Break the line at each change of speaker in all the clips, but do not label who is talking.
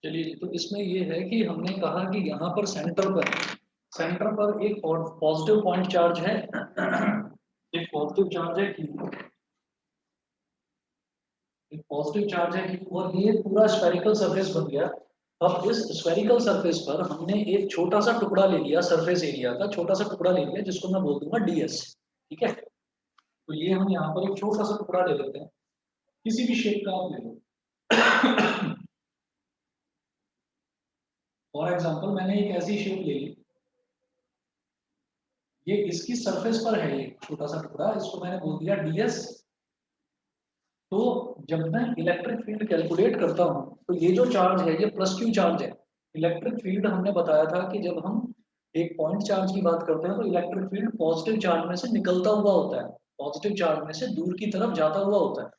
चलिए, तो इसमें ये है कि हमने कहा कि यहाँ पर सेंटर पर एक पॉजिटिव पॉइंट चार्ज है। एक पॉजिटिव चार्ज है Q, एक पॉजिटिव चार्ज है Q, और ये पूरा स्फेरिकल सरफेस बन गया। अब इस स्फेरिकल सरफेस पर हमने एक छोटा सा टुकड़ा ले लिया, सरफेस एरिया का छोटा सा टुकड़ा ले लिया, जिसको मैं बोल दूंगा ds। ठीक है, तो ये हम यहाँ पर एक छोटा सा टुकड़ा ले लेते हैं, किसी भी शेप का आप ले लो। फॉर एग्जाम्पल मैंने एक ऐसी शेप ले ली, ये इसकी सरफेस पर है, ये छोटा सा टुकड़ा, इसको मैंने बोल दिया ds। तो जब मैं इलेक्ट्रिक फील्ड कैलकुलेट करता हूँ, तो ये जो चार्ज है ये प्लस क्यू चार्ज है। इलेक्ट्रिक फील्ड हमने बताया था कि जब हम एक पॉइंट चार्ज की बात करते हैं तो इलेक्ट्रिक फील्ड पॉजिटिव चार्ज में से निकलता हुआ होता है, पॉजिटिव चार्ज में से दूर की तरफ जाता हुआ होता है।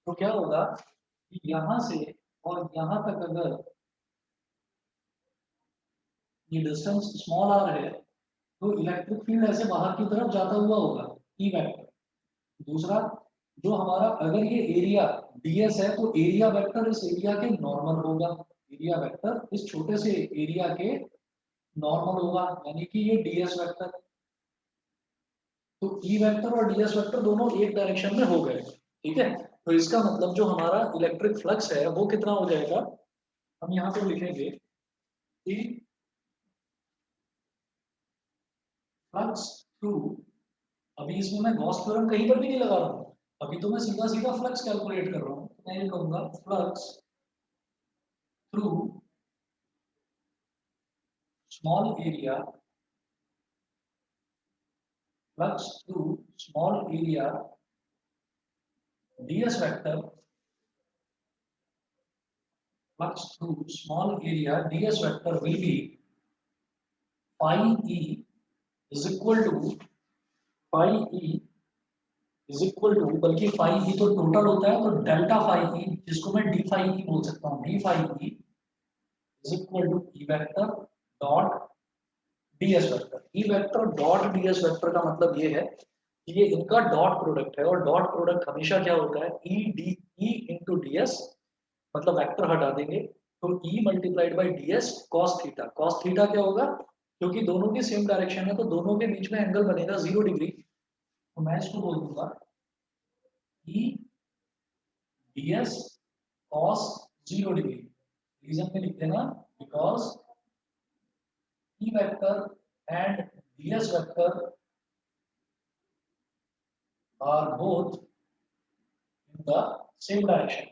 तो क्या होगा कि यहाँ से और यहाँ तक अगर ये डिस्टेंस स्मॉल आर है, तो इलेक्ट्रिक फील्ड ऐसे बाहर की तरफ जाता हुआ होगा, ई वेक्टर। दूसरा, जो हमारा अगर ये एरिया ds है, तो एरिया वेक्टर इस एरिया के नॉर्मल होगा, एरिया वेक्टर इस छोटे से एरिया के नॉर्मल होगा, यानी कि ये ds वेक्टर। तो ई वेक्टर और ds वेक्टर दोनों एक डायरेक्शन में हो गए। ठीक है, तो इसका मतलब जो हमारा इलेक्ट्रिक फ्लक्स है वो कितना हो जाएगा, हम यहाँ पे लिखेंगे कि फ्लक्स थ्रू, अभी इसमें मैं गॉस थ्योरम कहीं पर भी नहीं लगा रहा हूँ, अभी तो मैं सीधा सीधा फ्लक्स कैलकुलेट कर रहा हूँ। तो मैं ये कहूंगा flux through small area, flux through small area ds vector, flux through small area ds vector will be phi e is equal to phi e is equal to, बल्कि phi e तो total होता है, तो delta phi e, जिसको मैं d phi e बोल सकता हूँ, d phi e is equal to e vector dot ds vector। e vector dot ds vector का मतलब ये है कि ये इनका डॉट प्रोडक्ट है, और डॉट प्रोडक्ट हमेशा क्या होता है, e इंटू ds, मतलब वेक्टर हटा देंगे तो e multiplied by ds cos theta. cos theta क्या होगा, क्योंकि दोनों की सेम डायरेक्शन है तो दोनों के बीच में एंगल बनेगा 0 डिग्री। तो मैं इसको बोल दूंगा e ds cos 0 degree. Reason में लिख देना, because e vector and ds vector are both in the same direction.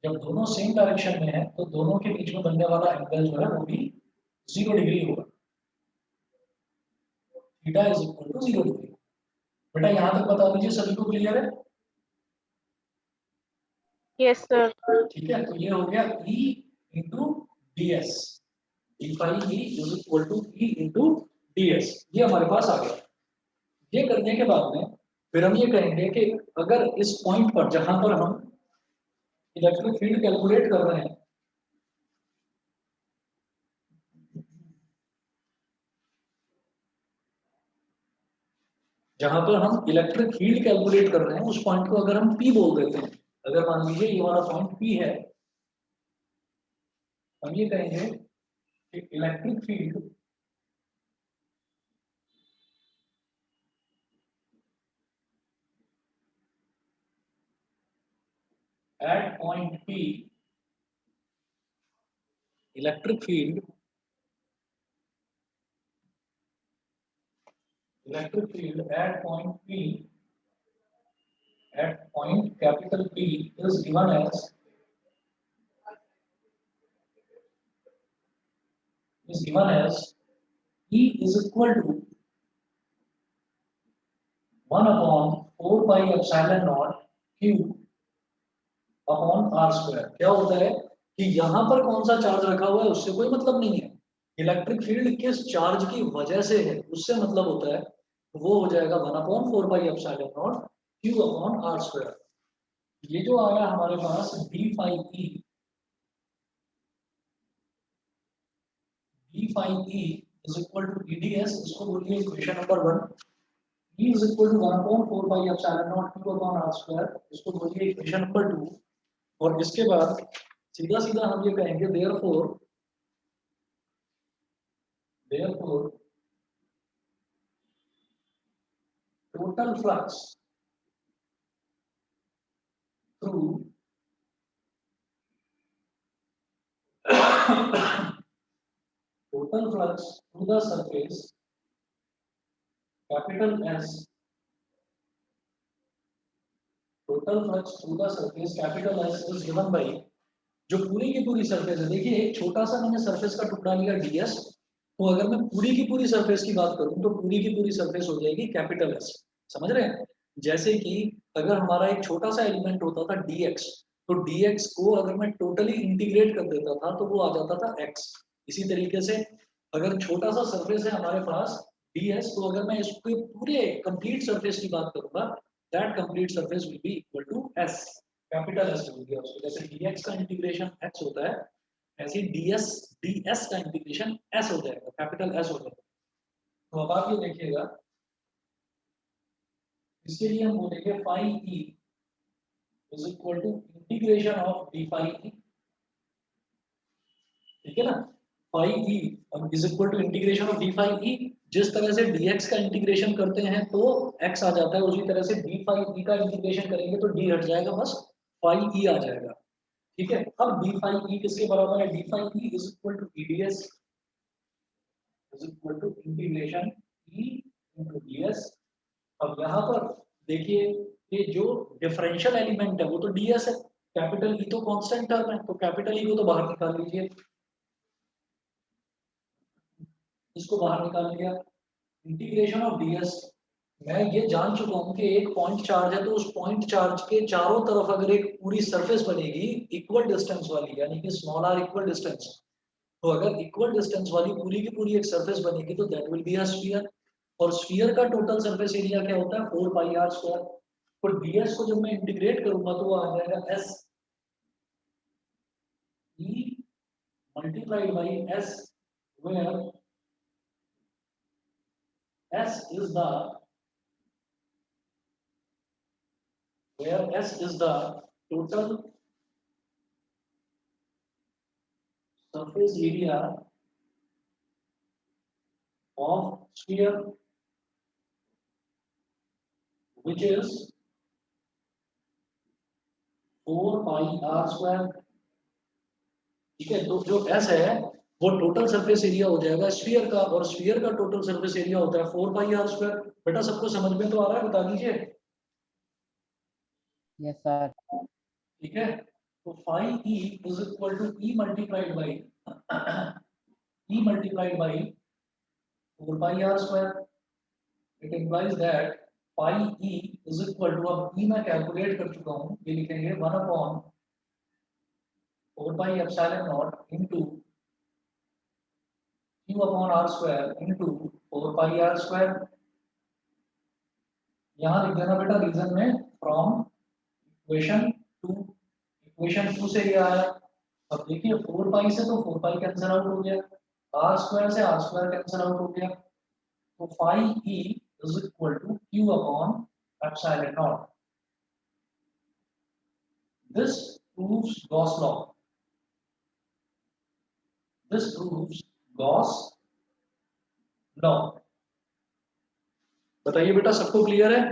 जब दोनों सेम डायरेक्शन में है तो दोनों के बीच में बनने वाला एंगल जो है वो भी 0 डिग्री होगा, theta is equal to 0 degree. बेटा यहाँ तक बता दीजिए, सभी को क्लियर है?
Yes sir.
ठीक है, तो ये हो गया E into D S, D phi E is equal to E into D S, ये हमारे पास आ गया। ये करने के बाद में फिर हम ये कहेंगे कि अगर इस पॉइंट पर जहां पर हम इलेक्ट्रिक फील्ड कैलकुलेट कर रहे हैं, जहां पर हम इलेक्ट्रिक फील्ड कैलकुलेट कर रहे हैं, उस पॉइंट को अगर हम P बोल देते हैं, अगर मान लीजिए ये हमारा पॉइंट P है, हम ये कहेंगे कि electric field at point P, electric field at point P, at point capital P is given as E is equal to 1 upon 4 pi epsilon naught Q upon R square. क्या होता है कि यहाँ पर कौन सा चार्ज रखा हुआ है उससे कोई मतलब नहीं है, इलेक्ट्रिक फील्ड किस चार्ज की वजह से है उससे मतलब होता है। वो हो जाएगा 1 upon 4 pi epsilon not Q upon R square. ये जो आया हमारे पास D phi E is equal to EDS, इसको बोलिए equation number 1। E is equal to 1 upon 4 pi epsilon naught Q upon r square, इसको बोलिए इक्वेशन नंबर 2। और इसके बाद सीधा सीधा हम ये कहेंगे therefore total flux through total flux through the surface capital S, total flux through the surface capital S is given by, जो पूरी की पूरी सरफेस है, देखिए एक छोटा सा मैंने सरफेस का टुकड़ा लिया ds, तो अगर मैं पूरी की पूरी सरफेस की बात करूं तो पूरी की पूरी सरफेस हो जाएगी कैपिटल S। समझ रहे हैं? जैसे कि अगर हमारा एक छोटा सा एलिमेंट होता था dx, तो dx को अगर मैं टोटली इंटीग्रेट कर देता था तो वो आ जाता था x। इसी तरीके से अगर छोटा सा सरफेस है हमारे पास ds, तो अगर मैं इसके पूरे कंप्लीट सरफेस की बात करूंगा, that complete surface will be equal to s, capital S हो गया उसको। जैसे dx का इंटीग्रेशन x होता है, ऐसे ds का इंटीग्रेशन s हो जाएगा, कैपिटल S हो जाएगा। तो अब आप ये देखिएगा, इसके लिए हम बोलेंगे phi e is equal to integration of d phi e, ठीक है ना? phi e is equal to integration of d phi e। जिस तरह से dx का इंटीग्रेशन करते हैं तो x आ जाता है, उसी तरह से d phi e का इंटीग्रेशन करेंगे तो d हट जाएगा, बस phi e आ जाएगा। ठीक है, अब d phi e किसके बराबर है? d phi e is equal to eds is equal to integration e into ds। अब यहाँ पर देखिए, ये जो डिफरेंशियल एलिमेंट है वो तो ds है, कैपिटल E तो कांस्टेंट टर्म है, तो कैपिटल E को तो बाहर निकाल लीजिए, इसको बाहर निकाल लिया, इंटीग्रेशन ऑफ ds। मैं ये जान चुका हूँ कि एक पॉइंट चार्ज है, तो उस पॉइंट चार्ज के चारों तरफ अगर एक पूरी सरफेस बनेगी इक्वल डिस्टेंस वाली, यानी कि स्मॉल r इक्वल डिस्टेंस, तो अगर इक्वल डिस्टेंस वाली पूरी की पूरी एक सरफेस बनेगी तो that will be a sphere. और स्फीयर का टोटल सरफेस एरिया क्या होता है? 4 पाई r स्क्वायर। तो ds को जब मैं इंटीग्रेट करूंगा तो वो आ जाएगा s e multiplied by s, where s is the total surface area of sphere, which is 4 pi r square. ठीक है, तो जो s है वो टोटल सरफेस एरिया हो जाएगा स्फीयर का, और स्फीयर का टोटल सरफेस एरिया होता है 4 पाई r स्क्वायर। बेटा सबको समझ में तो आ रहा है? बता दीजिए।
Yes sir.
ठीक है, तो phi e is equal to e multiplied by 4 pi r square. It implies that pi e is equal to, अब e मैं कैलकुलेट कर चुका हूँ, ये लिखेंगे 1 upon 4 pi epsilon naught into q upon r square into 4 pi r square. यहाँ लिख देना बेटा रीजन में, फ्रॉम इक्वेशन 2 से ये आया। अब देखिए 4 पाई से तो 4 पाई कैंसिल आउट हो गया, r स्क्वायर से r स्क्वायर कैंसिल आउट हो गया, तो phi e is equal to q upon epsilon not. This proves Gauss law, this proves Gauss law. बताइए बेटा सबको क्लियर है?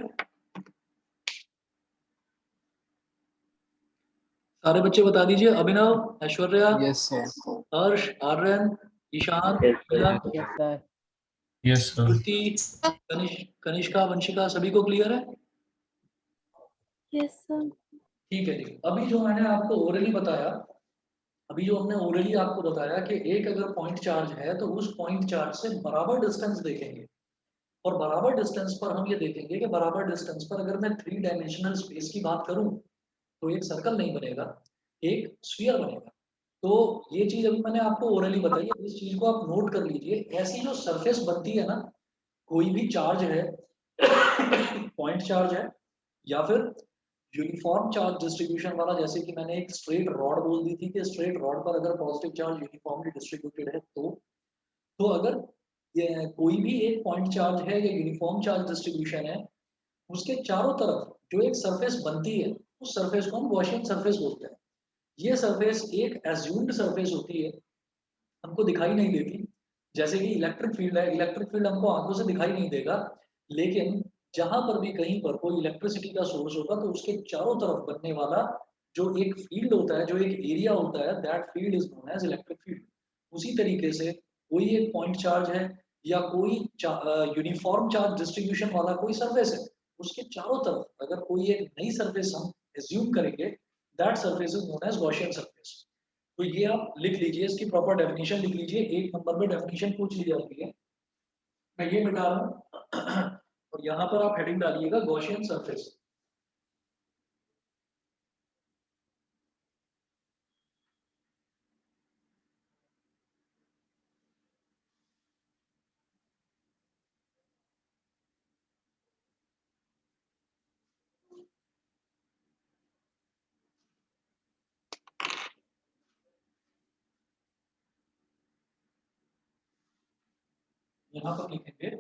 सारे बच्चे बता दीजिए। Abhinav, Aishwarya,
yes sir.
Harsh, Aryan, Ishaan, Milan,
yes sir.
Yes sir.
Kriti, Kanishka, Vanshika, सभी को क्लियर है?
Yes sir.
ठीक है जी। अभी जो मैंने आपको ओरली बताया, अभी जो हमने ओरली आपको बताया कि एक अगर पॉइंट चार्ज है तो उस पॉइंट चार्ज से बराबर डिस्टेंस देखेंगे, और बराबर डिस्टेंस पर हम ये देखेंगे कि बराबर डिस्टेंस पर अगर मैं 3 डायमेंशनल स्पेस की बात करूं तो एक सर्कल नहीं बनेगा, एक स्फीयर बनेगा। तो ये चीज अभी मैंने आपको ओरली बताई है, इस चीज को आप नोट कर लीजिए। ऐसी जो सरफेस बनती है ना, कोई भी चार्ज है पॉइंट चार्ज है या फिर यूनिफॉर्म चार्ज डिस्ट्रीब्यूशन वाला, जैसे कि मैंने एक स्ट्रेट रॉड बोल दी थी कि स्ट्रेट रॉड पर अगर पॉजिटिव चार्ज यूनिफॉर्मली डिस्ट्रीब्यूटेड है तो अगर ये कोई भी एक पॉइंट चार्ज है या यूनिफॉर्म चार्ज डिस्ट्रीब्यूशन है, उसके चारों तरफ जो एक सरफेस बनती है उस सरफेस को हम गॉसियन सरफेस बोलते हैं। ये सरफेस एक एज्यूम्ड सरफेस होती है, हमको दिखाई नहीं देती। जैसे कि इलेक्ट्रिक फील्ड है, इलेक्ट्रिक फील्ड हमको आंखों से दिखाई नहीं देगा, लेकिन जहां पर भी कहीं पर कोई इलेक्ट्रिसिटी का सोर्स होगा तो उसके चारों तरफ बनने वाला जो एक फील्ड होता है, जो एक एरिया होता है, that field is known as electric field. उसी तरीके से कोई एक पॉइंट चार्ज है या कोई यूनिफॉर्म चार्ज डिस्ट्रीब्यूशन वाला कोई सरफेस है, उसके चारों तरफ अगर कोई एक नई सरफेस हम एज्यूम करेंगे, that surface is known as Gaussian surface. तो ये आप लिख लीजिए, इसकी प्रॉपर डेफिनेशन लिख लीजिए, एक नंबर में डेफिनेशन पूछ ली जाती है। मैं ये मिटा रहा हूँ और यहाँ पर आप हेडिंग डालिएगा गॉसियन सरफेस। यहाँ पर लिखेंगे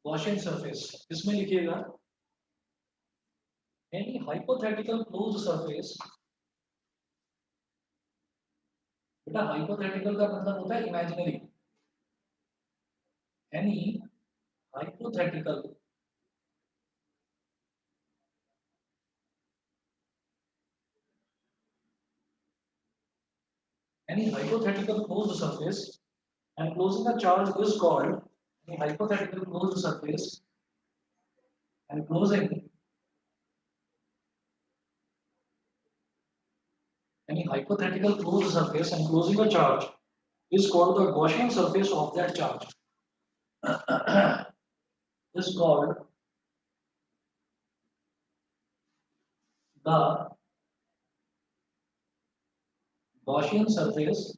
गॉसियन सरफेस, इसमें लिखिएगा एनी हाइपोथेटिकल क्लोज्ड सरफेस। बेटा हाइपोथेटिकल का मतलब होता है imaginary. Any hypothetical any hypothetical closed surface, and closing a charge is called any hypothetical closed surface, and closing any hypothetical closed surface and closing a charge is called the Gaussian surface of that charge. Is called the Gaussian surface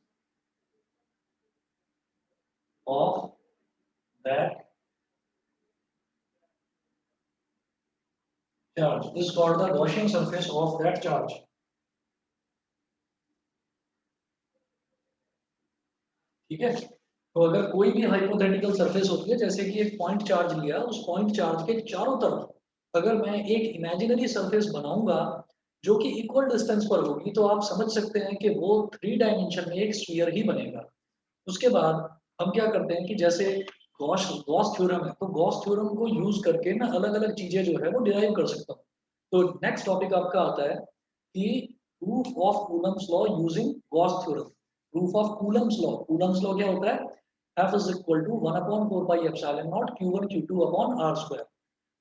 of that charge. Is called the Gaussian surface of that charge. ठीक है, तो अगर कोई भी hypothetical surface होती है, जैसे कि एक पॉइंट चार्ज लिया, उस पॉइंट चार्ज के चारों तरफ अगर मैं एक इमेजिनरी सरफेस बनाऊंगा जो कि इक्वल डिस्टेंस पर होगी, तो आप समझ सकते हैं कि वो 3 डायमेंशन में एक स्फीयर ही बनेगा। उसके बाद हम क्या करते हैं कि जैसे गॉस गॉस थ्योरम है, तो गॉस थ्योरम को यूज करके मैं अलग अलग चीजें जो है वो डिराइव कर सकता हूँ। तो नेक्स्ट टॉपिक आपका आता है कि proof of Coulomb's law using Gauss theorem. Proof of Coulomb's law, Coulomb's law क्या होता है? F is equal to 1 upon 4 pi epsilon naught Q1 Q2 upon R square।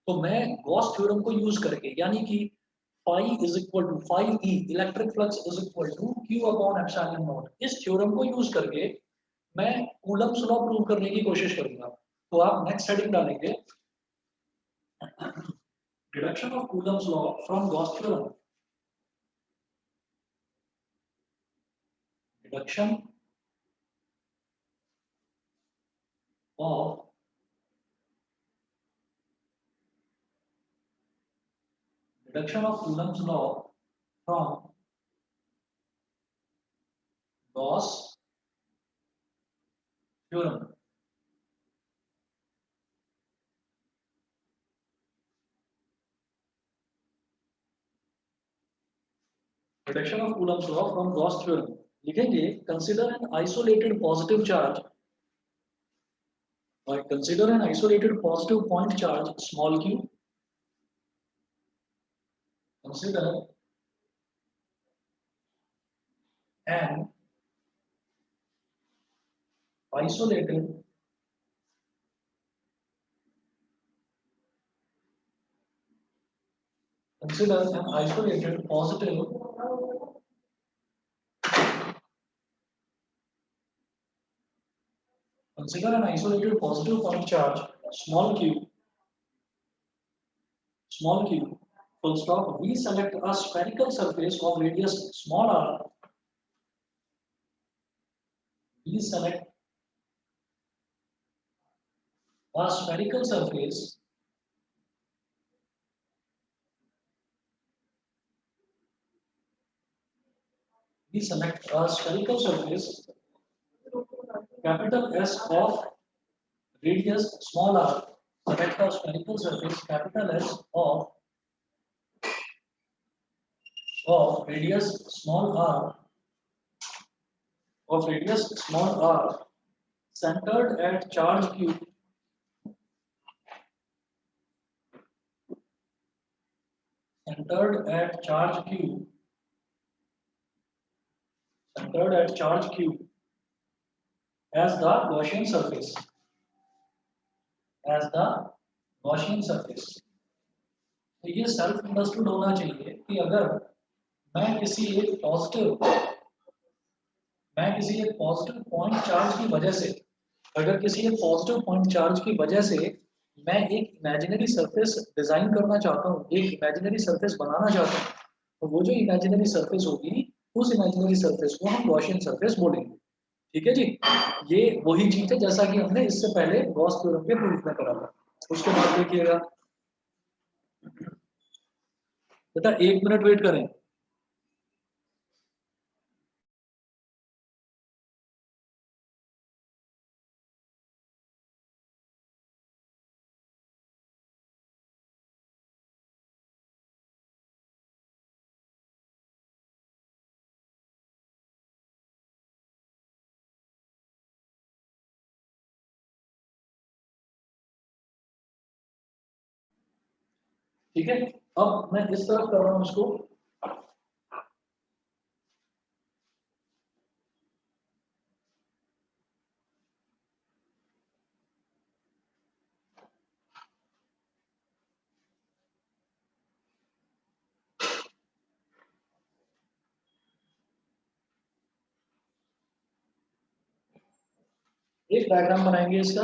तो मैं गॉस थ्योरम को यूज करके, यानी कि phi is equal to phi E electric flux is equal to Q upon epsilon naught, इस theorem को use करके मैं कूलम्स लॉ प्रूव करने की कोशिश करूंगा। तो आप नेक्स्ट हेडिंग डालेंगे deduction of Coulomb's law from Gauss theorem. Deduction of deduction of Coulomb's law from Gauss theorem. Deduction of Coulomb's law from Gauss theorem लिखेंगे consider an isolated positive charge, or consider an isolated positive point charge small q. Consider an isolated consider an isolated positive consider an isolated positive point charge small q full stop. We select a spherical surface of radius small r. We select a spherical surface we select a spherical surface capital S of radius small r. Select a spherical surface capital S of radius small r centered at charge q centered at charge q as the Gaussian surface तो ये self understood होना चाहिए कि अगर मैं किसी एक positive point charge की वजह से मैं एक इमेजिनरी सरफेस डिजाइन करना चाहता हूँ, एक इमेजिनरी सरफेस बनाना चाहता हूँ, तो वो जो इमेजिनरी सरफेस होगी उस इमेजिनरी सरफेस को हम गॉसियन सरफेस बोलेंगे। ठीक है जी, ये वही चीज है जैसा कि हमने इससे पहले गॉस थ्योरम के प्रूफ में करा था। उसके बाद देखिएगा बेटा, 1 मिनट वेट करें। ठीक है, अब मैं इस तरफ कर रहा हूं उसको। एक डायग्राम बनाएंगे इसका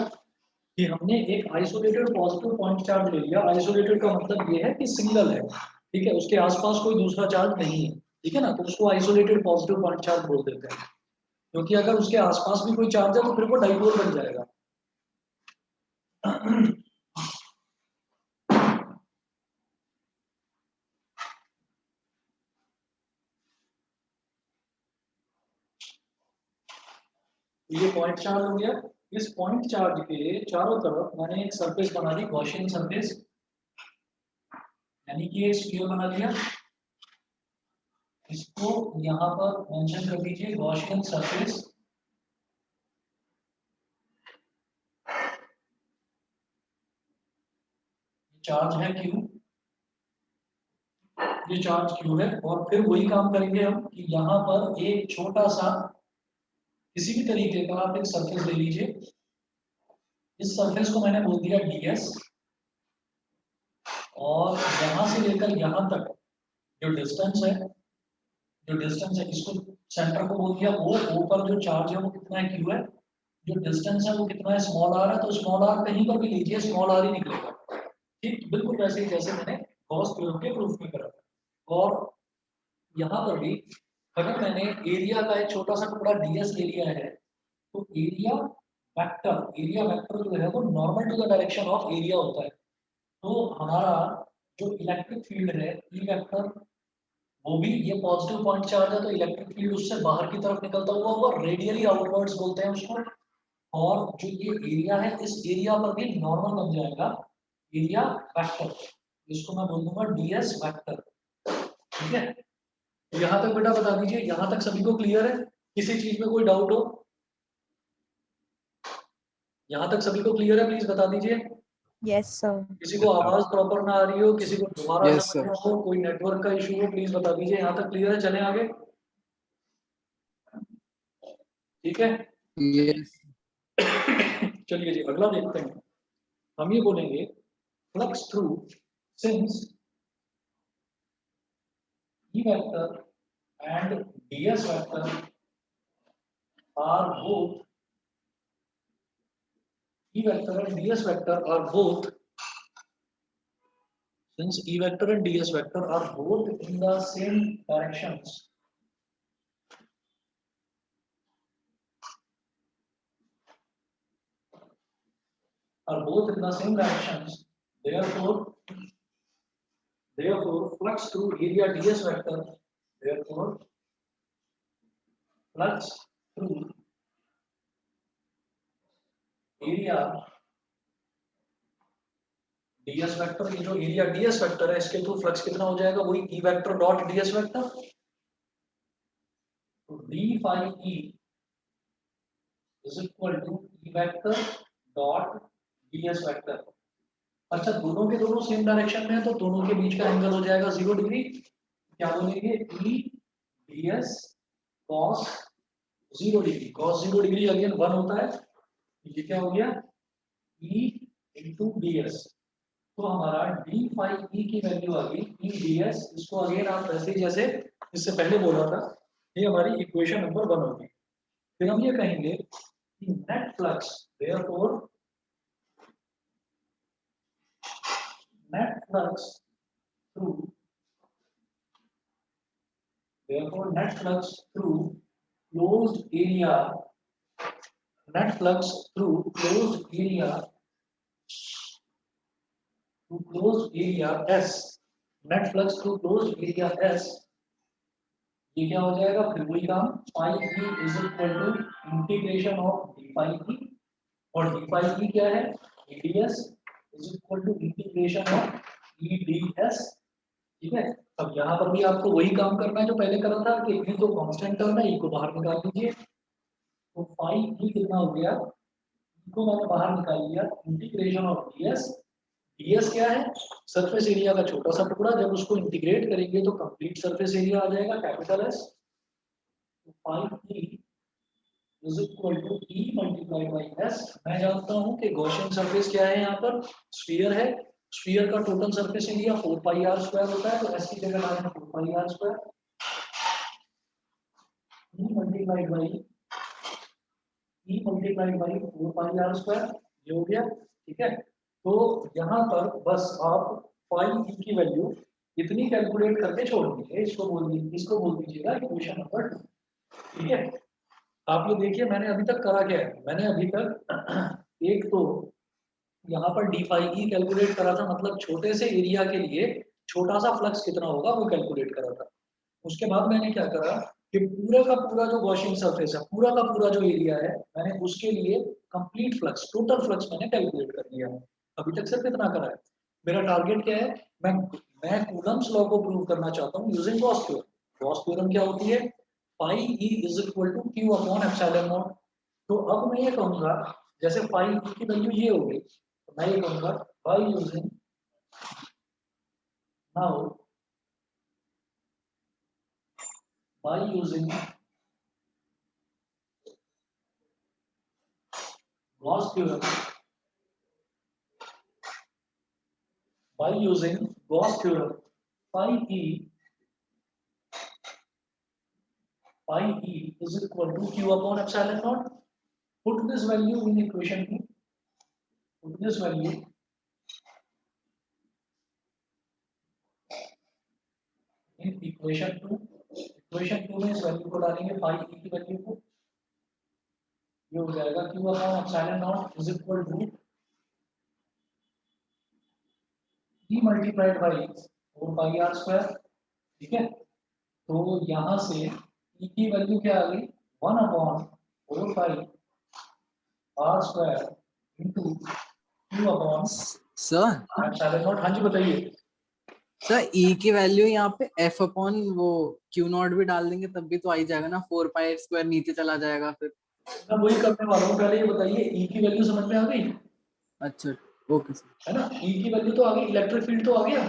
कि हमने एक आइसोलेटेड पॉजिटिव पॉइंट चार्ज ले लिया। आइसोलेटेड का मतलब ये है कि सिंगल है, ठीक है, उसके आसपास कोई दूसरा चार्ज नहीं है, ठीक है ना, तो उसको आइसोलेटेड पॉजिटिव पॉइंट चार्ज बोल देते हैं, क्योंकि अगर उसके आसपास भी कोई चार्ज है तो फिर वो डाइपोल बन जाएगा। ये पॉइंट चार्ज हो गया। इस पॉइंट चार्ज के चारों तरफ मैंने एक सरफेस बना दी, गॉसियन सरफेस, यानी कि एक स्फीयर बना दिया। इसको यहाँ पर मेंशन कर दीजिए गॉसियन सरफेस। चार्ज है क्यू, ये चार्ज क्यू है, और फिर वही काम करेंगे हम कि यहाँ पर एक छोटा सा किसी भी तरीके का आप एक सरफेस ले लीजिए। इस सरफेस को मैंने बोल दिया ds, और यहाँ से लेकर यहाँ तक जो डिस्टेंस है इसको सेंटर को बोल दिया o। o पर जो चार्ज है वो कितना है, q है। जो डिस्टेंस है वो कितना है, स्मॉल r है, तो स्मॉल r कहीं पर भी लीजिए स्मॉल r ही निकलेगा। ठीक, बिल्कुल वैसे ही जैसे मैंने गॉस थ्योरम के प्रूफ में करा था। और यहाँ पर भी अगर मैंने एरिया का एक छोटा सा टुकड़ा ds ले लिया है, तो एरिया वेक्टर जो है वो normal to the direction of area होता है। तो हमारा जो इलेक्ट्रिक फील्ड है ई वेक्टर, वो भी ये पॉजिटिव पॉइंट चार्ज है तो इलेक्ट्रिक फील्ड उससे बाहर की तरफ निकलता हुआ वो रेडियली आउटवर्ड्स बोलते हैं उसको। और जो ये एरिया है इस एरिया पर भी नॉर्मल बन जाएगा एरिया वेक्टर, इसको मैं बोल दूंगा ds वेक्टर। ठीक है, तो यहाँ तक बेटा बता दीजिए, यहाँ तक सभी को क्लियर है? किसी चीज में कोई डाउट हो? यहाँ तक सभी को क्लियर है, प्लीज बता दीजिए।
Yes sir.
किसी को आवाज प्रॉपर ना आ रही हो, किसी को दोबारा
Yes,
समझना हो, कोई नेटवर्क का इशू हो, प्लीज बता दीजिए। यहाँ तक क्लियर है? चलें आगे। ठीक है,
yes,
चलिए जी अगला देखते हैं। हम ये बोलेंगे flux through since E vector and ds vector are both E vector and ds vector are both since E vector and ds vector are both in the same directions, therefore flux through area ds vector, therefore flux through area ds vector, ये जो area ds vector है इसके through flux कितना हो जाएगा, वही E vector dot ds vector. तो d phi E is equal to E vector dot ds vector. अच्छा, दोनों के दोनों सेम डायरेक्शन में है तो दोनों के बीच का एंगल हो जाएगा 0 डिग्री। क्या बोलेंगे, E ds cos 0 degree, cos 0 degree again 1 होता है, ये क्या हो गया E इंटू ds। तो हमारा d फाई E की वैल्यू आ गई E ds, इसको अगेन आप वैसे ही जैसे इससे पहले बोला था, ये हमारी इक्वेशन नंबर 1 होगी। फिर हम ये कहेंगे कि net flux, therefore net flux through net flux through closed area, net flux through closed area S, net flux through closed area S, ये क्या हो जाएगा, फिर वही काम phi E is equal to integration of D phi E, और D phi E क्या है, E D S is equal to integration of E D S. ठीक है, अब यहाँ पर भी आपको वही काम करना है जो पहले करा था कि ई तो कांस्टेंट टर्म है, ई को बाहर निकाल दीजिए। तो फाई ई कितना हो गया, ई को मैंने बाहर निकाल लिया, इंटीग्रेशन ऑफ डीएस। डीएस क्या है, सरफेस एरिया का छोटा सा टुकड़ा, जब उसको इंटीग्रेट करेंगे तो कंप्लीट सरफेस एरिया आ जाएगा capital S. Phi E is equal to E multiplied by S. मैं जानता हूं कि गॉसियन सरफेस क्या है, यहाँ पर स्फीयर है, स्फीयर का total surface area 4 pi R square होता है, तो एस की जगह लगाएंगे 4 pi R square, E multiplied by 4 pi R square, ये हो गया। ठीक है, तो यहाँ पर बस आप फाई ई की वैल्यू इतनी कैलकुलेट करके छोड़ दीजिए, इसको बोल दीजिएगा इक्वेशन नंबर 2। ठीक है, आप ये देखिए मैंने अभी तक करा क्या है, मैंने अभी तक एक तो यहाँ पर डी फाई ई कैलकुलेट करा था, मतलब छोटे से एरिया के लिए छोटा सा फ्लक्स कितना होगा वो कैलकुलेट करा था। उसके बाद मैंने क्या करा कि पूरा का पूरा जो गॉसियन सरफेस है, पूरा का पूरा जो एरिया है, मैंने उसके लिए कंप्लीट फ्लक्स, टोटल फ्लक्स मैंने कैलकुलेट कर लिया है। अभी तक सिर्फ इतना करा है। मेरा टारगेट क्या है, मैं कूलम्स लॉ को प्रूव करना चाहता हूँ using Gauss theorem. Gauss theorem क्या होती है, phi E is equal to Q upon epsilon not. तो अब मैं ये कहूंगा, जैसे पाई ई की वैल्यू ये हो गई, तो मैं ये कहूंगा by using now by using Gauss theorem, by using Gauss theorem, phi e is equal to q upon epsilon naught. Put this value in equation 2. Put this value in equation 2. Equation 2 में इस value को डालेंगे, phi e की value को, ये हो जाएगा q upon epsilon naught is equal to e multiplied by 4 pi r square। ठीक है, तो यहाँ से e की वैल्यू क्या आ गई, 1 upon 4 pi R square into Q upon
sir
epsilon naught. हाँ जी बताइए।
सर ई की वैल्यू यहाँ पे एफ अपॉन वो क्यू नॉट भी डाल देंगे तब भी तो आ ही जाएगा ना, 4 पाई स्क्वायर नीचे चला जाएगा फिर।
मैं वही करने वाला हूँ, पहले ये बताइए ई की वैल्यू समझ में आ गई
अच्छा ओके सर।
है ना, ई की वैल्यू तो आ गई, इलेक्ट्रिक फील्ड तो आ गया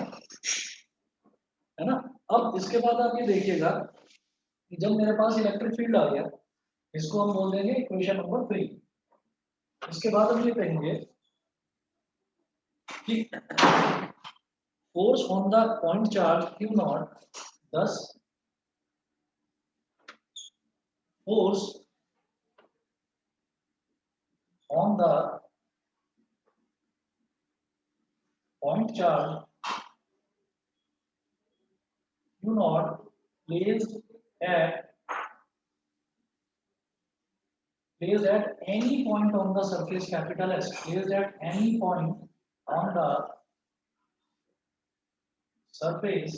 है ना। अब इसके बाद आप ये देखिएगा कि जब मेरे पास इलेक्ट्रिक फील्ड आ गया, इसको हम बोल देंगे इक्वेशन नंबर 3। इसके बाद हम ये कहेंगे कि force on the point charge Q not, thus force on the point charge q naught placed at any point on the surface capital S, placed at any point on the surface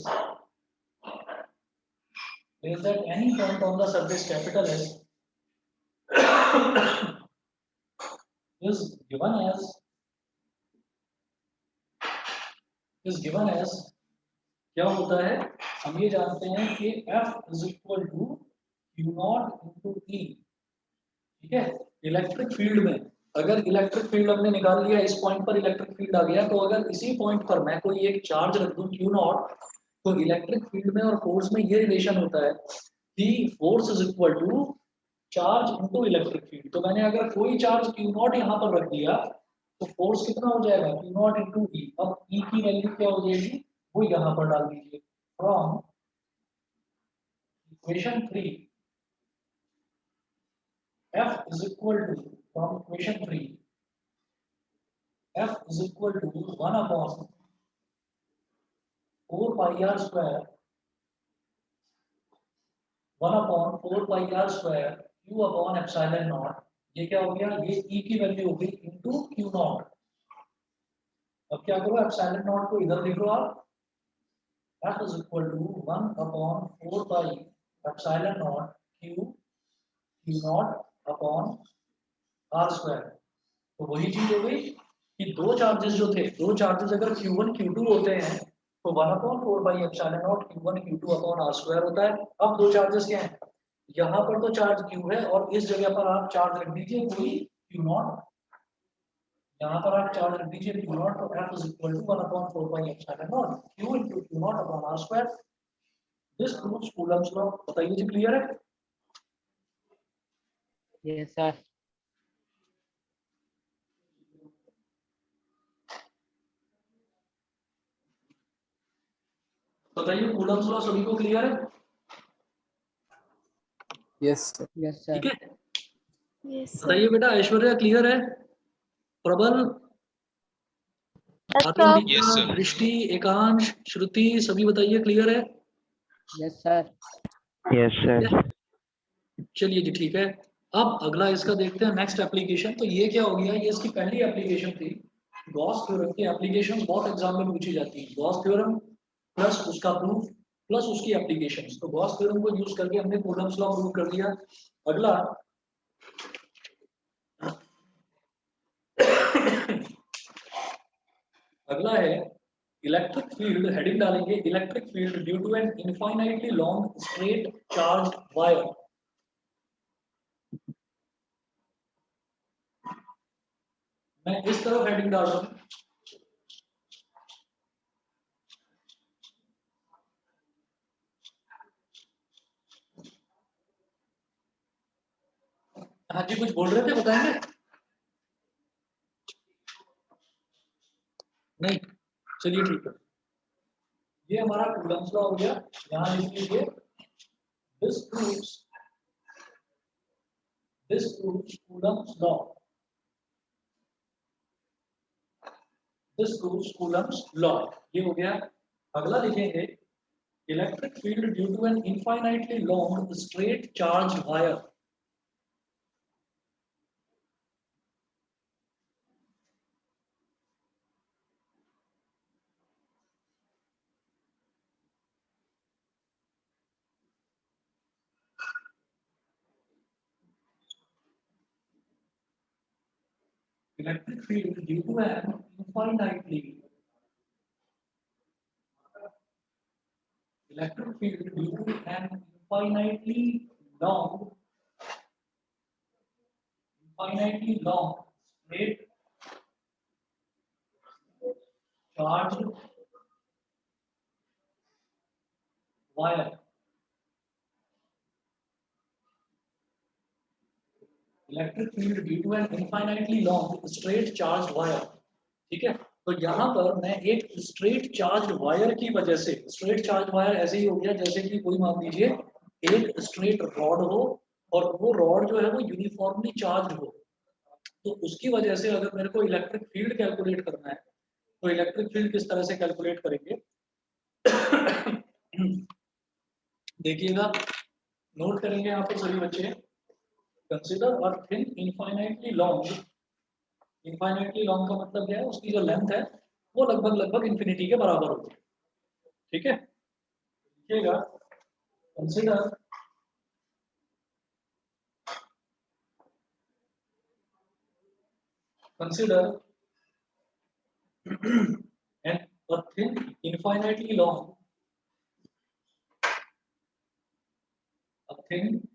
is that any point on the surface capital S is given as क्या होता है, हम ये जानते हैं कि F is equal to Q naught into E, ठीक है। इलेक्ट्रिक फील्ड में अगर इलेक्ट्रिक फील्ड हमने निकाल लिया, इस पॉइंट पर इलेक्ट्रिक फील्ड आ गया, तो अगर इसी पॉइंट पर मैं कोई एक चार्ज रख दूं Q naught, तो इलेक्ट्रिक फील्ड में और फोर्स में ये रिलेशन होता है कि force is equal to charge into electric field. तो मैंने अगर कोई चार्ज Q naught यहाँ पर रख दिया तो फोर्स कितना हो जाएगा, Q naught into E। अब E की वैल्यू क्या हो जाएगी, वो यहाँ पर डाल दीजिए। From equation 3 F is equal to, from equation 3 F is equal to 1 upon 4 pi r square 1 upon 4 pi r square Q upon epsilon naught। ये क्या हो गया, ये E की वैल्यू हो गई into Q naught। अब क्या करो, epsilon naught को इधर लिख लो आप, F is equal to 1 upon 4 pi epsilon naught Q naught upon r square। तो वही चीज हो गई कि दो चार्जेस जो थे, दो चार्जेस अगर Q1 Q2 होते हैं तो 1 upon 4 pi epsilon naught Q1 Q2 upon r square होता है। अब दो चार्जेस क्या हैं, यहाँ पर तो चार्ज Q है और इस जगह पर आप चार्ज रख दीजिए कोई Q naught, यहाँ पर आप चार्ज रख दीजिए Q naught, तो F is equal to 1 upon 4 pi epsilon naught Q into Q naught upon r square। This proves Coulomb's law. बताइए जी, क्लियर है?
Yes sir.
बताइए कूलम्ब्स लॉ सभी को क्लियर है?
Yes sir.
Yes sir.
ठीक है,
Yes, sir.
बताइए बेटा, ऐश्वर्या क्लियर है? प्रबल,
Yes,
Arun,
sir.
Yes, sir.
दृष्टि, एकांश, श्रुति, सभी बताइए क्लियर है?
Yes sir.
Yes sir.
चलिए जी, ठीक है। अब अगला इसका देखते हैं नेक्स्ट एप्लीकेशन। तो ये क्या हो गया, ये इसकी पहली एप्लीकेशन थी। गॉस थ्योरम की एप्लीकेशन बहुत एग्जाम में पूछी जाती है। गॉस थ्योरम प्लस उसका प्रूफ प्लस उसकी एप्लीकेशंस। तो गॉस थ्योरम को यूज करके हमने कूलम्ब्स लॉ प्रूव कर दिया। अगला अगला है इलेक्ट्रिक फील्ड। हेडिंग डालेंगे electric field due to an infinitely long straight charged wire. मैं इस तरफ हेडिंग डाल रहा हूं, हाँ जी कुछ बोल रहे थे, बताएंगे? नहीं, चलिए ठीक है। ये हमारा कूलम्ब्स लॉ हो गया। यहाँ लिख लीजिए this proves Coulomb's law. This proves Coulomb's law, ये हो गया। अगला लिखेंगे electric field due to an infinitely long straight charge wire. Electric field due to an infinitely long straight charged wire। Electric field due to an infinitely long straight charge wire. ठीक है, तो यहाँ पर मैं एक स्ट्रेट चार्ज वायर की वजह से, स्ट्रेट चार्ज वायर ऐसे ही हो गया जैसे कि कोई मान लीजिए एक स्ट्रेट रॉड हो और वो रॉड जो है वो यूनिफॉर्मली चार्ज हो। तो उसकी वजह से अगर मेरे को इलेक्ट्रिक फील्ड कैलकुलेट करना है तो इलेक्ट्रिक फील्ड किस तरह से कैलकुलेट करेंगे देखिएगा, नोट करेंगे यहाँ पर सभी बच्चे। Consider a thin infinitely long. Infinitely long का मतलब क्या है, उसकी जो लेंथ है वो लगभग इन्फिनिटी के बराबर होती है। ठीक है, देखिएगा Consider and a thin, infinitely long, a thin,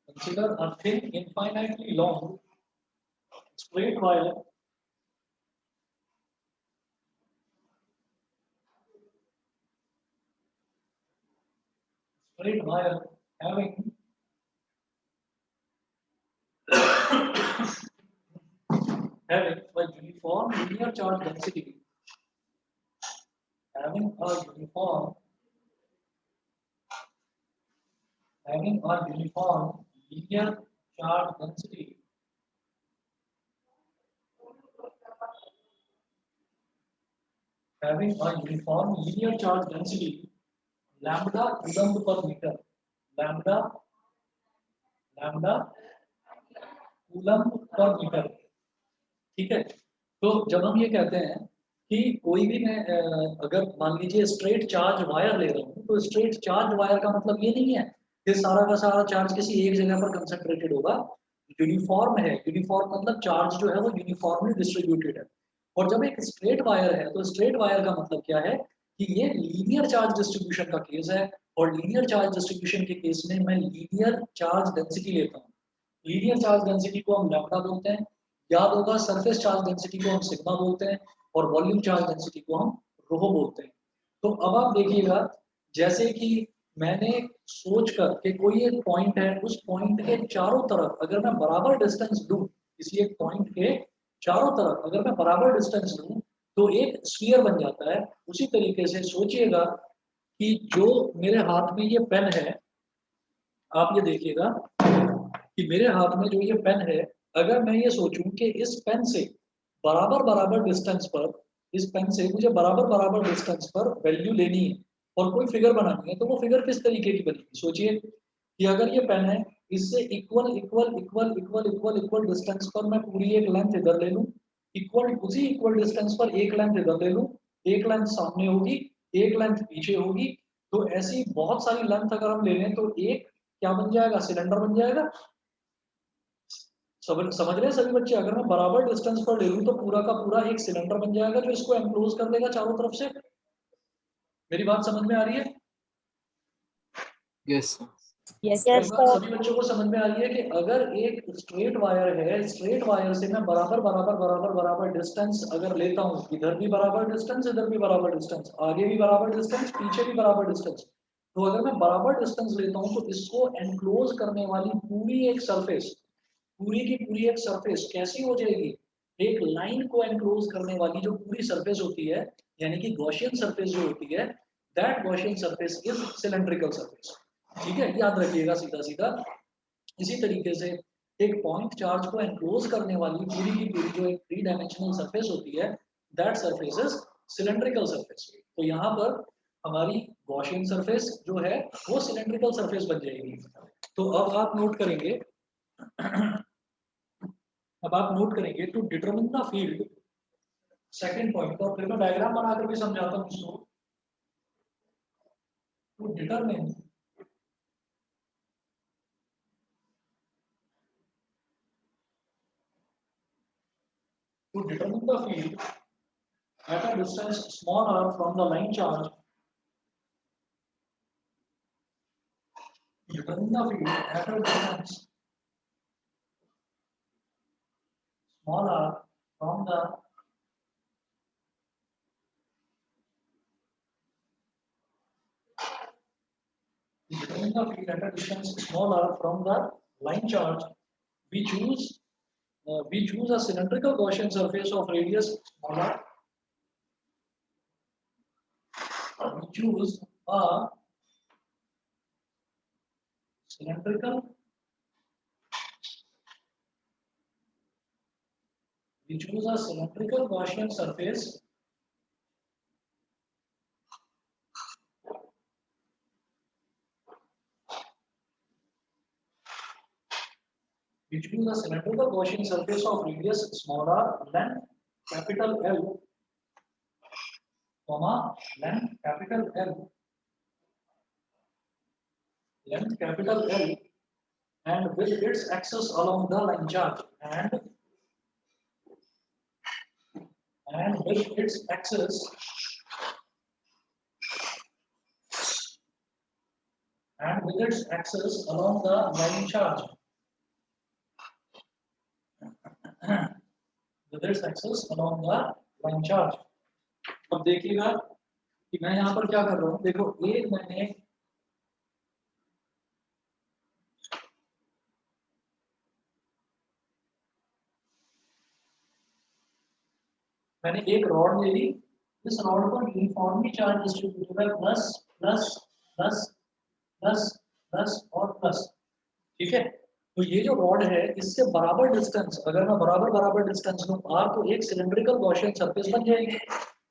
consider a thin, infinitely long straight wire having having a uniform linear charge density, having a uniform linear charge density lambda coulomb per meter, lambda lambda coulomb per meter। ठीक है, तो जब हम ये कहते हैं कि कोई भी मैं अगर मान लीजिए स्ट्रेट चार्ज वायर ले रहा हूँ, तो स्ट्रेट चार्ज वायर का मतलब ये नहीं है कि सारा का सारा चार्ज किसी एक जगह पर कंसंट्रेटेड होगा। यूनिफॉर्म है, यूनिफॉर्म मतलब चार्ज जो है वो यूनिफॉर्मली डिस्ट्रीब्यूटेड है। और जब एक स्ट्रेट वायर है तो स्ट्रेट वायर का मतलब क्या है कि ये लीनियर चार्ज डिस्ट्रीब्यूशन का केस है। और लीनियर चार्ज डिस्ट्रीब्यूशन के केस में मैं लीनियर चार्ज डेंसिटी लेता हूँ। लीनियर चार्ज डेंसिटी को हम लैम्बडा बोलते हैं। याद होगा सरफेस चार्ज डेंसिटी को हम सिग्मा बोलते हैं और वॉल्यूम चार्ज डेंसिटी को हम रो बोलते हैं। तो अब आप देखिएगा, जैसे कि मैंने सोच कर कि कोई एक पॉइंट है, उस पॉइंट के चारों तरफ अगर मैं बराबर डिस्टेंस दूं, किसी एक पॉइंट के चारों तरफ अगर मैं बराबर डिस्टेंस दूं तो एक स्फीयर बन जाता है। उसी तरीके से सोचिएगा कि जो मेरे हाथ में ये पेन है, आप ये देखिएगा कि मेरे हाथ में जो ये पेन है, अगर मैं ये सोचूं कि इस पेन से बराबर बराबर डिस्टेंस पर, इस पेन से मुझे बराबर बराबर डिस्टेंस पर वैल्यू लेनी है और कोई फिगर बनानी है, तो वो फिगर किस तरीके की बनेगी? सोचिए कि अगर ये पेन है, इससे equal equal equal equal equal equal distance पर मैं पूरी एक लेंथ इधर ले लूं, इक्वल उसी इक्वल डिस्टेंस पर एक लेंथ इधर ले लूं, एक लेंथ सामने होगी, एक लेंथ पीछे होगी। तो ऐसी बहुत सारी लेंथ अगर हम ले लें तो एक क्या बन जाएगा? सिलेंडर बन जाएगा। समझ रहे हैं सभी बच्चे? अगर मैं बराबर डिस्टेंस पर ले लूं तो पूरा का पूरा एक सिलेंडर बन जाएगा जो इसको एनक्लोज कर देगा चारों तरफ से। मेरी बात समझ में आ रही है?
यस
Yes,
मेरी
Yes,
बात
sir.
सभी बच्चों को समझ में आ रही है कि अगर एक स्ट्रेट वायर है, स्ट्रेट वायर से मैं बराबर बराबर बराबर बराबर डिस्टेंस अगर लेता हूँ, इधर भी बराबर डिस्टेंस, इधर भी बराबर डिस्टेंस, आगे भी बराबर डिस्टेंस, पीछे भी बराबर डिस्टेंस, तो अगर मैं बराबर डिस्टेंस लेता हूँ तो इसको एनक्लोज करने वाली पूरी एक सरफेस, पूरी की पूरी एक सरफेस कैसी हो जाएगी? एक लाइन को एनक्लोज करने वाली जो पूरी सरफेस होती है, यानी कि गॉसियन सरफेस जो होती है, that Gaussian surface is cylindrical surface. ठीक है, याद रखिएगा सीधा सीधा। इसी तरीके से एक पॉइंट चार्ज को एनक्लोज करने वाली पूरी की पूरी जो एक थ्री डायमेंशनल सरफेस होती है, that surface is cylindrical surface. तो यहाँ पर हमारी गॉसियन सरफेस जो है वो सिलेंड्रिकल सरफेस बन जाएगी। तो अब आप नोट करेंगे अब आप नोट करेंगे to determine the field, second point, और फिर मैं डायग्राम बनाकर भी समझाता हूं इसको। To determine the field at a distance small r from the line charge, determine the field at a distance small r from the determine the field at a distance small r from the line charge. We choose a cylindrical Gaussian surface of radius small r. We choose a cylindrical Gaussian surface of radius small r, length capital L, comma length capital L, and with its axis along the line charge, and with its axis along the line charge, with its axis along the line charge. अब देखिएगा कि मैं यहाँ पर क्या कर रहा हूँ, देखो एक मैंने एक रॉड ले ली, इस रॉड पर यूनिफॉर्मली चार्ज डिस्ट्रीब्यूटेड है plus plus plus plus plus और प्लस, ठीक है। तो ये जो रॉड है इससे बराबर डिस्टेंस, अगर मैं बराबर डिस्टेंस लूं r, तो एक सिलेंड्रिकल गॉसियन सरफेस बन जाएगी।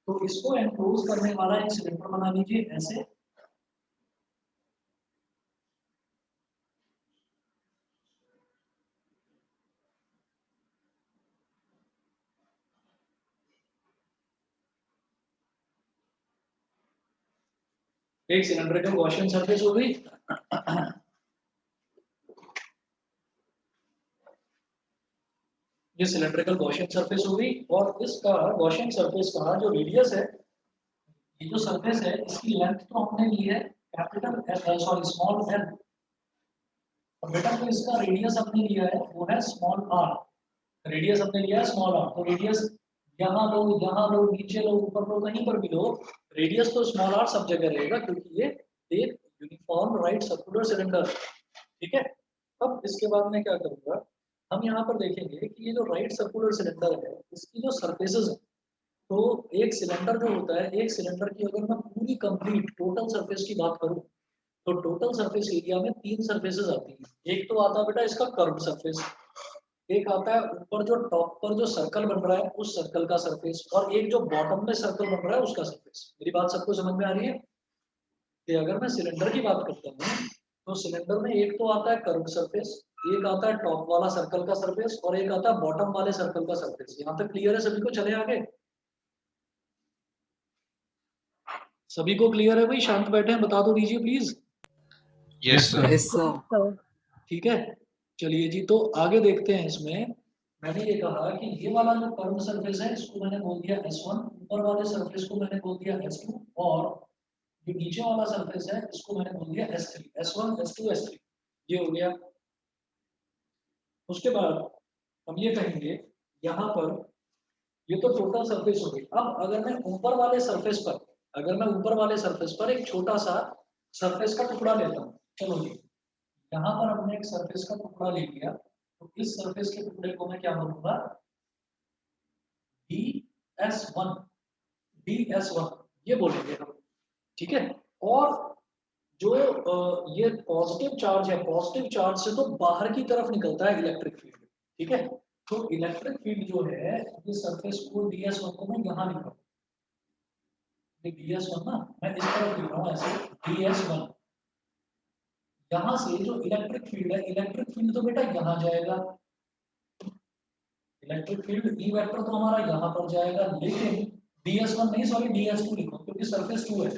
तो इसको एनक्लोज करने वाला एक सिलेंडर बना लीजिए ऐसे, एक सिलेंड्रिकल गॉसियन सरफेस हो गई। ये सिलेंड्रिकल गॉसियन सरफेस हो गई, और इसका गॉसियन सरफेस का जो रेडियस है, ये जो सरफेस है इसकी लेंथ तो हमने ली है कैपिटल स्मॉल l, और बेटा तो इसका रेडियस हमने लिया है वो है स्मॉल r, रेडियस हमने लिया है स्मॉल r। तो रेडियस यहाँ लो, नीचे लो, ऊपर लो, कहीं पर भी लो, रेडियस तो स्मॉल r सब जगह रहेगा, क्योंकि ये एक यूनिफॉर्म राइट सर्कुलर सिलेंडर, ठीक है। अब इसके बाद मैं क्या करूंगा, हम यहाँ पर देखेंगे कि ये जो राइट सर्कुलर सिलेंडर है इसकी जो सरफेसेस है, तो एक सिलेंडर जो होता है, एक सिलेंडर की अगर मैं पूरी कंप्लीट टोटल सरफेस की बात करूं, तो टोटल सरफेस एरिया में 3 सरफेसेस आती हैं। एक तो आता है बेटा इसका कर्व सरफेस, एक आता है ऊपर जो टॉप पर जो सर्कल बन रहा है उस सर्कल का सरफेस, और एक जो बॉटम में सर्कल बन रहा है उसका सरफेस। मेरी बात सबको समझ में आ रही है कि अगर मैं सिलेंडर की बात करता हूँ, तो सिलेंडर में एक तो आता है कर्व सरफेस, एक आता है टॉप वाला सर्कल का सरफेस, और एक आता है बॉटम वाले सर्कल का सरफेस। यहाँ तक क्लियर है सभी को? चले आगे, सभी को क्लियर है भाई? शांत बैठे हैं, बता दो दीजिए please.
Yes, sir.
Yes, sir.
ठीक है, चलिए जी, तो आगे देखते हैं। इसमें मैंने ये कहा कि ये वाला जो कर्व सरफेस है इसको मैंने बोल दिया S1, ऊपर वाले सरफेस को मैंने बोल दिया S2, और जो नीचे वाला सरफेस है इसको मैंने बोल दिया S3, S1 S2 S3, ये हो गया। उसके बाद हम ये कहेंगे यहाँ पर ये तो टोटल सरफेस हो गई। अब अगर मैं ऊपर वाले सरफेस पर एक छोटा सा सरफेस का टुकड़ा लेता हूँ, चलो जी, यहाँ पर हमने एक सरफेस का टुकड़ा ले लिया, तो इस सरफेस के टुकड़े को मैं क्या बोलूंगा, ds1 ये बोलेंगे हम, ठीक है। और जो ये पॉजिटिव चार्ज है, पॉजिटिव चार्ज से तो बाहर की तरफ निकलता है इलेक्ट्रिक फील्ड, ठीक है। तो इलेक्ट्रिक फील्ड जो है ये सरफेस को ds1 को मैं यहाँ लिख रहा हूँ, ds1 ना मैं इस तरफ लिख रहा हूँ ऐसे, ds1। यहाँ से जो इलेक्ट्रिक फील्ड है, इलेक्ट्रिक फील्ड तो बेटा यहाँ जाएगा, इलेक्ट्रिक फील्ड ई वेक्टर तो हमारा यहाँ पर जाएगा, लेकिन ds1 नहीं, सॉरी ds2 लिखो क्योंकि सरफेस 2 है।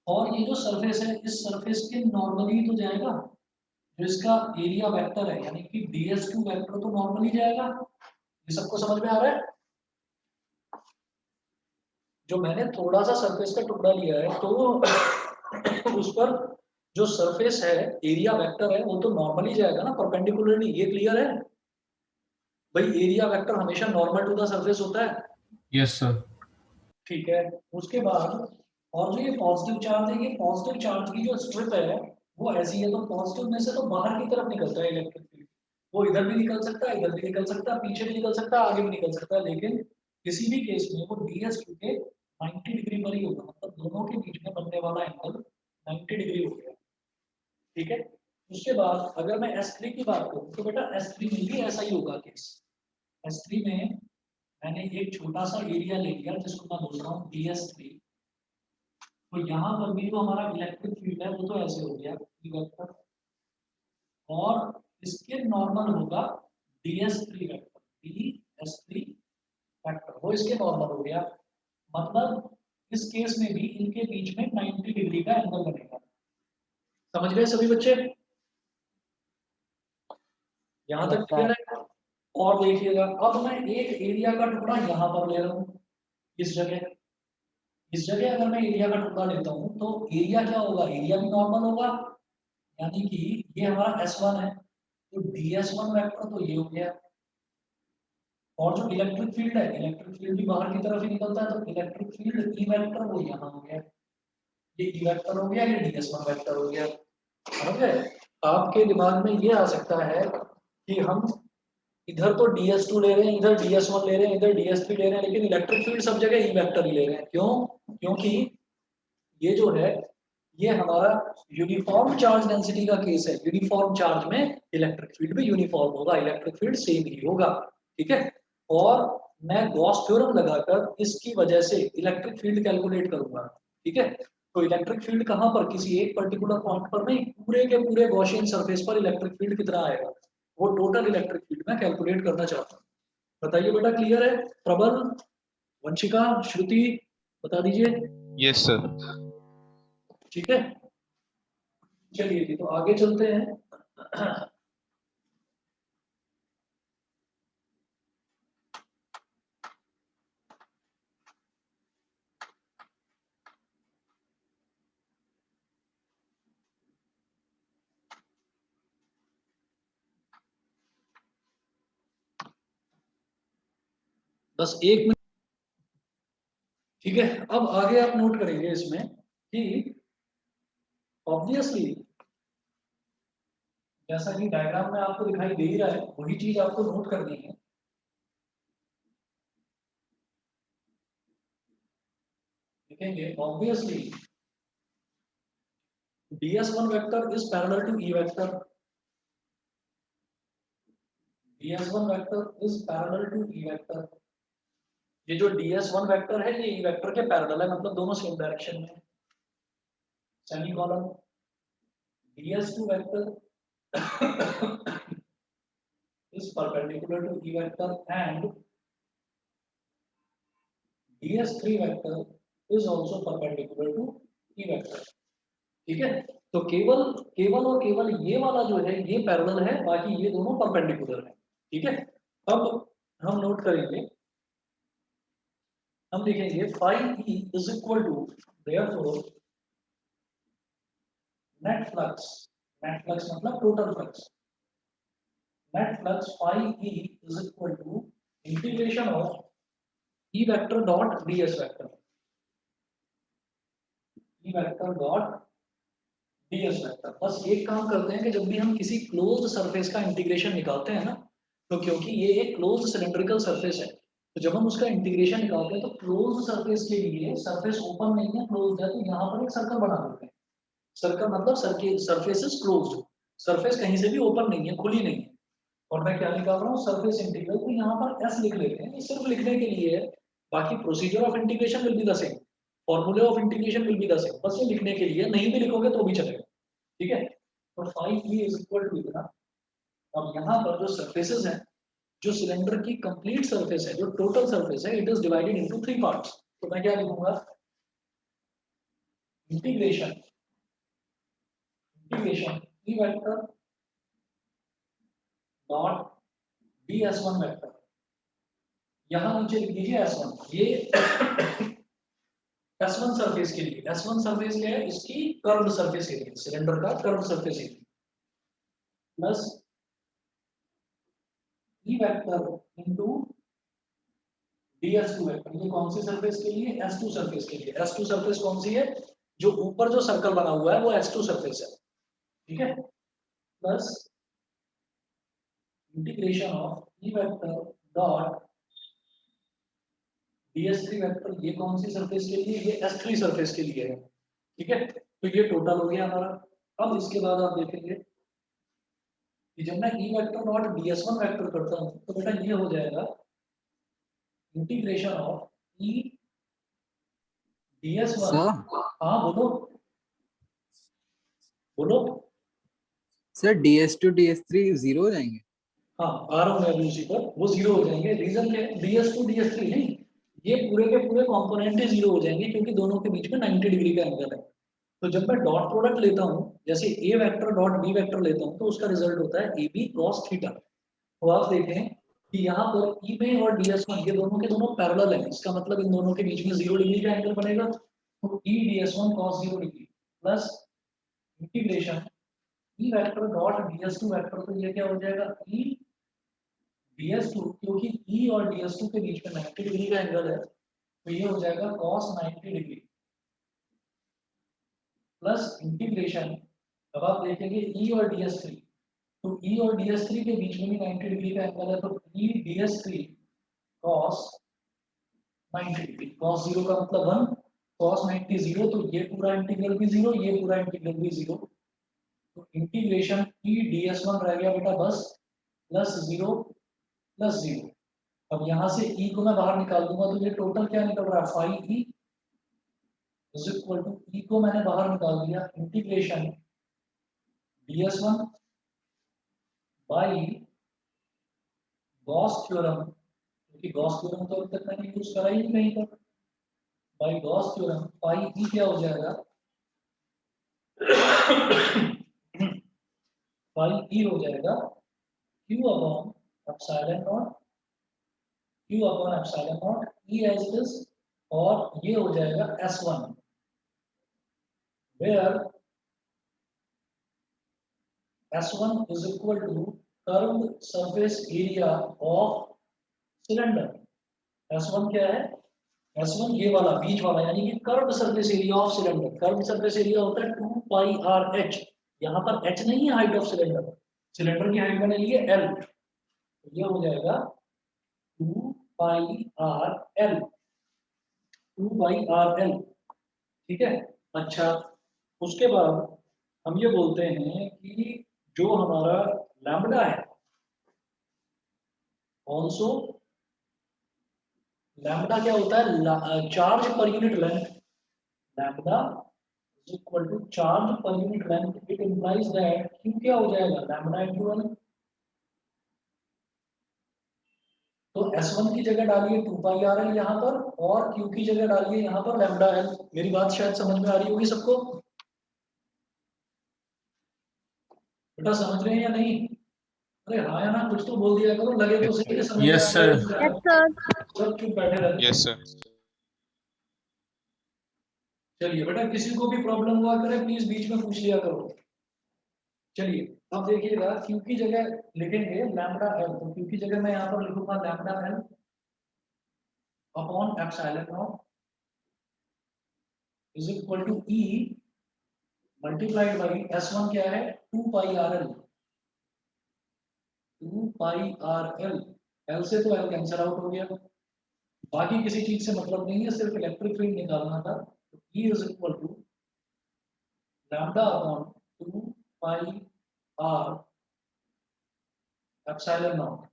और ये जो सरफेस है इस सरफेस के नॉर्मली तो जाएगा, जो इसका एरिया वेक्टर है यानी कि ds2 वेक्टर तो नॉर्मली जाएगा। ये सबको समझ में आ रहा है? जो मैंने थोड़ा सा सरफेस का टुकड़ा लिया है तो उस पर जो सरफेस है एरिया वेक्टर है वो तो नॉर्मली जाएगा ना, परपेंडिकुलरली। ये क्लियर है भाई? एरिया वेक्टर हमेशा नॉर्मल टू द सरफेस होता है,
Yes, sir.
ठीक है। उसके बाद और जो ये पॉजिटिव चार्ज है, ये पॉजिटिव चार्ज की जो स्ट्रिप है वो ऐसी है, तो पॉजिटिव में से तो बाहर की तरफ निकलता है इलेक्ट्रिक फील्ड, वो इधर भी निकल सकता है, इधर भी निकल सकता है, पीछे भी निकल सकता है, आगे भी निकल सकता है, लेकिन किसी भी केस में वो ds2 के 90 डिग्री पर ही होगा, मतलब दोनों के बीच में बनने वाला एंगल 90 डिग्री हो गया, ठीक है। उसके बाद अगर मैं S3 की बात करूं तो बेटा S3 में भी ऐसा ही होगा केस। S3 में मैंने एक छोटा सा एरिया ले लिया जिसको मैं बोल रहा हूँ ds3, तो यहाँ पर भी जो हमारा इलेक्ट्रिक फील्ड है वो तो ऐसे हो गया ई वेक्टर, और इसके नॉर्मल होगा ds3 वेक्टर, ds3 वेक्टर वो इसके नॉर्मल हो गया। मतलब इस केस में भी इनके बीच में 90 डिग्री का एंगल बनेगा। समझ गए सभी बच्चे? यहाँ तक
Yes,
क्लियर
sir.
है? और देखिएगा, अब मैं एक एरिया का टुकड़ा यहाँ पर ले रहा हूँ, इस जगह अगर मैं एरिया का टुकड़ा लेता हूँ तो एरिया क्या होगा, एरिया भी नॉर्मल होगा, यानी कि ये हमारा S1 है, तो ds1 वेक्टर तो ये हो गया, और जो इलेक्ट्रिक फील्ड है, इलेक्ट्रिक फील्ड भी बाहर की तरफ ही निकलता है, तो इलेक्ट्रिक फील्ड ई वेक्टर वो यहाँ हो गया, ये ई वेक्टर हो गया, ये ds1 वेक्टर हो गया। समझ गए? आपके दिमाग में ये आ सकता है कि हम इधर तो ds2 ले रहे हैं, इधर ds1 ले रहे हैं, इधर ds3 ले रहे हैं, लेकिन इलेक्ट्रिक फील्ड सब जगह ई वेक्टर ही ले रहे हैं। क्यों? क्योंकि ये जो है ये हमारा यूनिफॉर्म चार्ज डेंसिटी का केस है। यूनिफॉर्म चार्ज में इलेक्ट्रिक फील्ड भी यूनिफॉर्म होगा, इलेक्ट्रिक फील्ड सेम ही होगा। ठीक है? और मैं गॉस थ्योरम लगाकर इसकी वजह से इलेक्ट्रिक फील्ड कैलकुलेट करूंगा। ठीक है? तो इलेक्ट्रिक फील्ड कहां पर, किसी एक पर्टिकुलर पॉइंट पर नहीं, पूरे के पूरे गॉसियन सरफेस पर इलेक्ट्रिक फील्ड कितना आएगा, वो टोटल इलेक्ट्रिक फील्ड मैं कैलकुलेट करना चाहता हूँ। बताइए बेटा, क्लियर है? प्रबल, वंशिका, श्रुति, बता दीजिए।
Yes sir.
ठीक है, चलिए जी, तो आगे चलते हैं। बस एक मिनट। ठीक है, अब आगे आप नोट करेंगे इसमें कि ऑब्वियसली जैसा कि डायग्राम में आपको दिखाई दे ही रहा है, वही चीज आपको नोट करनी है। देखेंगे obviously ds1 vector is parallel to e vector, ds1 vector is parallel to e vector. ये जो ds1 वेक्टर है ये e वेक्टर के पैरेलल है, मतलब दोनों सेम डायरेक्शन में। Semicolon, ds2 vector is perpendicular to e vector and ds3 vector is also perpendicular to e vector। ठीक है? तो केवल केवल और केवल ये वाला जो है ये पैरेलल है, बाकी ये दोनों परपेंडिकुलर है। ठीक है? अब हम नोट करेंगे, हम लिखेंगे phi e is equal to, therefore net flux मतलब total flux, net flux phi e is equal to integration of e vector dot ds vector, e vector dot ds vector. बस एक काम करते हैं कि जब भी हम किसी क्लोज्ड सरफेस का इंटीग्रेशन निकालते हैं ना, तो क्योंकि ये एक क्लोज्ड सिलेंड्रिकल सरफेस है, तो जब हम उसका इंटीग्रेशन निकालते हैं तो क्लोज्ड सरफेस के लिए, सरफेस ओपन नहीं है, क्लोज्ड है, तो यहाँ पर एक सर्कल बना देते हैं। सर्कल मतलब सरफेस इज क्लोज्ड, सरफेस कहीं से भी ओपन नहीं है, खुली नहीं है। और मैं क्या निकाल रहा हूँ, सरफेस इंटीग्रल, तो यहाँ पर s लिख लेते हैं, ये सिर्फ लिखने के लिए है, बाकी procedure of integration will be the same, फॉर्मूले of integration will be the same, बस ये लिखने के लिए, नहीं भी लिखोगे तो भी चलेगा। ठीक है? तो phi e is equal to इतना। अब यहाँ पर जो सरफेसेस हैं, जो सिलेंडर की कंप्लीट सरफेस है, जो टोटल सरफेस है, it is divided into 3 parts. तो मैं क्या लिखूंगा, integration e vector dot ds1 vector, यहाँ नीचे लिख दीजिए s1। ये S1 सरफेस के लिए, S1 सरफेस क्या है, इसकी कर्व्ड सरफेस एरिया, सिलेंडर का curved surface area, plus E vector into ds2 vector. ये कौन सी सरफेस के लिए, S2 सरफेस के लिए। S2 सरफेस कौन सी है, जो ऊपर जो सर्कल बना हुआ है वो S2 सरफेस है। ठीक है? Plus integration of E vector dot ds3 vector, ये कौन सी सरफेस के लिए, ये S3 सरफेस के लिए है। ठीक है? तो ये टोटल हो गया हमारा। अब इसके बाद आप देखेंगे कि जब मैं E vector dot ds1 vector करता हूं तो बेटा ये हो जाएगा integration of E ds1।
Sir
हाँ बोलो बोलो।
सर ds2 ds3 जीरो हो जाएंगे।
हाँ आ रहा हूँ मैं अभी उसी पर, वो जीरो हो जाएंगे। रीजन क्या है, ds2 ds3 नहीं, ये पूरे के पूरे कंपोनेंट ही जीरो हो जाएंगे क्योंकि दोनों के बीच में 90 डिग्री का एंगल है। तो जब मैं डॉट प्रोडक्ट लेता हूँ, जैसे ए वेक्टर डॉट बी वेक्टर लेता हूँ, तो उसका रिजल्ट होता है ए बी कॉस थीटा। तो आप देखें कि यहाँ पर ई में और ds1 ये दोनों के दोनों पैरेलल हैं, इसका मतलब इन दोनों के बीच में 0 डिग्री का एंगल बनेगा। तो ई ds1 cos 0 degree plus integration E vector dot ds2 vector, तो ये क्या हो जाएगा ई ds2, क्योंकि ई और ds2 के बीच में 90 डिग्री का एंगल है, तो ये हो जाएगा cos 90 डिग्री प्लस इंटीग्रेशन। अब आप देखेंगे ई और ds3, तो ई और ds3 के बीच में भी 90 डिग्री का एंगल है, तो ई ds3 cos 90 डिग्री, cos 0 का मतलब 1, cos 90 0, तो ये पूरा इंटीग्रल भी 0, ये पूरा इंटीग्रल भी 0। तो इंटीग्रेशन ई ds1 रह गया बेटा बस प्लस 0 प्लस 0। अब यहाँ से ई को मैं बाहर निकाल दूंगा, तो ये टोटल क्या निकल रहा है, phi E is equal to, E को मैंने बाहर निकाल दिया, integration ds1 by Gauss theorem, क्योंकि गॉस थ्योरम तो अभी तक मैंने यूज करा ही नहीं था, by Gauss theorem phi E क्या हो जाएगा फाई ई हो जाएगा q upon epsilon not, q upon epsilon not e as it is, और ये हो जाएगा s1 where s1 is equal to curved surface area of cylinder। s1 क्या है, s1 ये वाला बीच वाला, यानी कि curved surface area of cylinder. Curved surface area होता है 2 पाई आर एच, यहाँ पर h नहीं है हाइट ऑफ सिलेंडर, सिलेंडर की हाइट मैंने ली है l, तो ये हो जाएगा 2 pi r l, 2 pi r L, ठीक है। अच्छा, उसके बाद हम ये बोलते हैं कि जो हमारा लैम्बडा है, ऑल्सो लैम्बडा क्या होता है, charge per unit length, lambda is equal to charge per unit length, it implies that q क्या हो जाएगा लैम्बडा इनटू 1। तो S1 की जगह डालिए 2 पाई आर एल यहाँ पर, और Q की जगह डालिए यहाँ पर लैम्बडा एल। मेरी बात शायद समझ में आ रही होगी सबको, बेटा समझ रहे हैं या नहीं? अरे हाँ या ना, कुछ तो बोल दिया करो, लगे तो सही कि समझ में
Yes,
आ रहा है।
sir.
Yes, sir.
सब चुप बैठे रहते।
Yes, sir.
चलिए बेटा, किसी को भी प्रॉब्लम हुआ करे प्लीज बीच में पूछ लिया करो। चलिए अब देखिएगा, Q की जगह लिखेंगे लैम्बडा एल, तो Q की जगह मैं यहाँ पर लिखूंगा lambda l upon epsilon naught is equal to E multiplied by S1 क्या है 2 pi r l, 2 pi r l, l से तो एल कैंसिल आउट हो गया, बाकी किसी चीज से मतलब नहीं है, सिर्फ इलेक्ट्रिक फील्ड निकालना था। तो E is equal to lambda upon 2 pi r epsilon naught,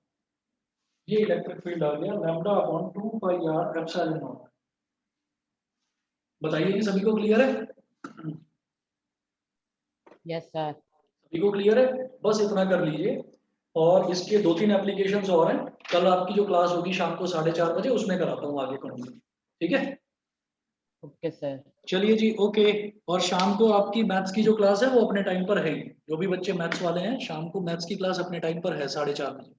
ये इलेक्ट्रिक फील्ड आ गया lambda upon 2 pi r epsilon naught. बताइए कि सभी को क्लियर है?
Yes sir.
सभी को क्लियर है? बस इतना कर लीजिए, और इसके 2-3 एप्लीकेशंस और हैं, कल आपकी जो क्लास होगी शाम को 4:30 बजे उसमें कराता हूँ आगे कंटिन्यू, ठीक है?
Okay sir.
चलिए जी, ओके। और शाम को आपकी मैथ्स की जो क्लास है वो अपने टाइम पर है ही, जो भी बच्चे मैथ्स वाले हैं शाम को मैथ्स की क्लास अपने टाइम पर है 4:30 बजे।